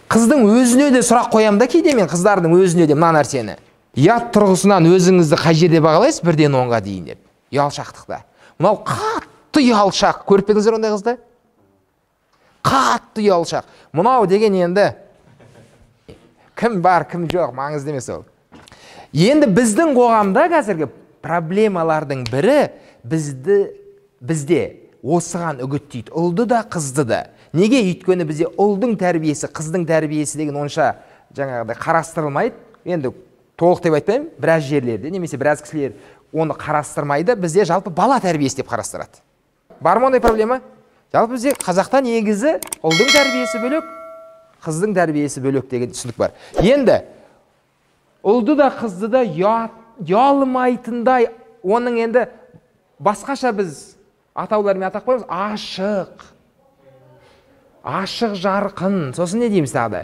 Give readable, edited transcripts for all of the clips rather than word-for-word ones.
Қыздың өзіне де сұрақ қоямын да кейде мен, қыздардың өзіне де мына нәрсені. Ұят тұрғысынан өзіңізді қай жерде бағалайсыз 1-ден 10-ға дейін деп. Ұялшақтықта. Мынау қатты ұялшақ. Көріп пе едіңіздер ондай қызды? Қатты ұялшақ. Мынау деген енді кім бар, кім жоқ, маңызды емес ол. Енді біздің қоғамда қазіргі проблемалардың бірі бізде осыған үгіттейді. Ұлды да, қызды да. Неге? Өйткені бізде ұлдың тәрбиесі, қыздың тәрбиесі деген онша жаңағыдай қарастырылмайды. Енді толық деп айтпаймын, біраз жерлерде, немесе біраз кісілер оны қарастырмайды. Бізде жалпы бала тәрбиесі деп қарастырады. Бар ма ондай проблема? Жалпы бізде қазақта негізі ұлдың тәрбиесі бөлек, қыздың тәрбиесі бөлек деген түсінік бар. Енді ұлды да, қызды да ұялмайтындай, оның енді басқаша біз атаулармен атап қоямыз. Ашық, жарқын, сосын не дейміз тағы да?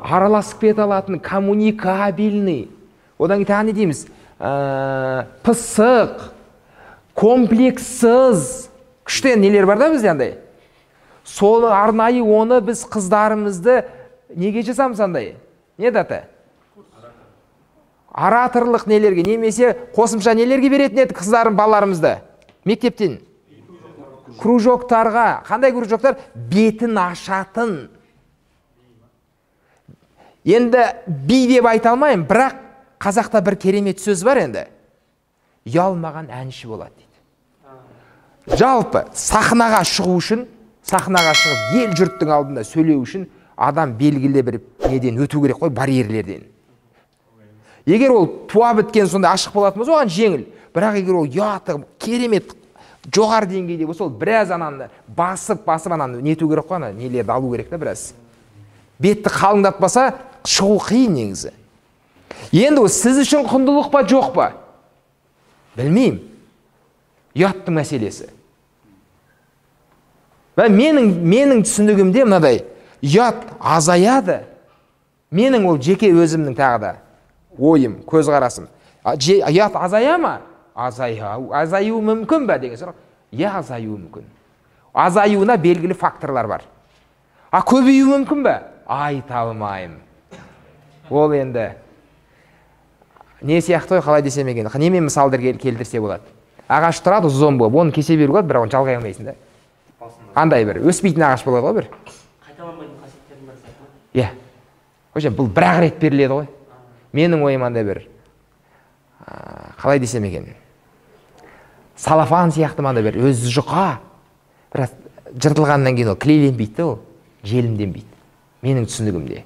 Араласып кете алатын, коммуникабельный. Одан кейін тағы не дейміз? Пысық, комплекссіз. Күшті нелер бар да бізде андай. Сол арнайы оны біз қыздарымызды неге жасамыз андай? Не даты? Ораторлық нелерге, немесе қосымша нелерге беретін еді қыздарым балаларымызды? Мектептен. Кружоктарға. Қандай кружоктар? Бетін ашатын. Енді би деп айта алмайым, бірақ қазақта бір керемет сөз бар енді. Ұялмаған әнші болады дейді. Жалпы сахнаға шығу үшін, сахнаға шығып ел жұрттың алдында сөйлеу үшін адам белгілі бір неден өту керек қой, барьерлерден. Егер ол туа біткен сонда ашық болатын болса, оған жеңіл. Бірақ егер ол ұяты керемет жоғары деңгейде болса, ол біраз ананы басып ананы нету керек қой, нелерді алу керек та біраз. Бетті қалыңдатпаса, шығу қиын негізі. Енді ол сіз үшін құндылық па, жоқ па? Білмеймін. Ұяттың мәселесі. Менің түсінігімде мынадай, ұят азаяды. Менің ол жеке өзімнің тағы да ойым, көзқарасым. Ұят азая ма? Азаюы мүмкін бе деген сұрақ. Азаюы мүмкін. Азаюына белгілі факторлар бар. Көбеюі мүмкін бе? Айта алмаймын. Ол енді не сияқты, қалай десем екен, немен мысалдар келтірсе болады. Ағаш тұрады ұзын болып, оны кесе беру болады, бірақ оны жалғай алмайсың да. Андай бір өспейтін ағаш болады ғой бір. Қайталанбайтын қасиеттердің бар сияқты. Иә. Бұл бір-ақ рет беріледі ғой. Менің ойым андай бір, қалай десем екен, салафан сияқты мандай бір өзі жұқа, бірақ жыртылғаннан кейін ол клейленбейді, ол желімденбейді. Менің түсінігімде.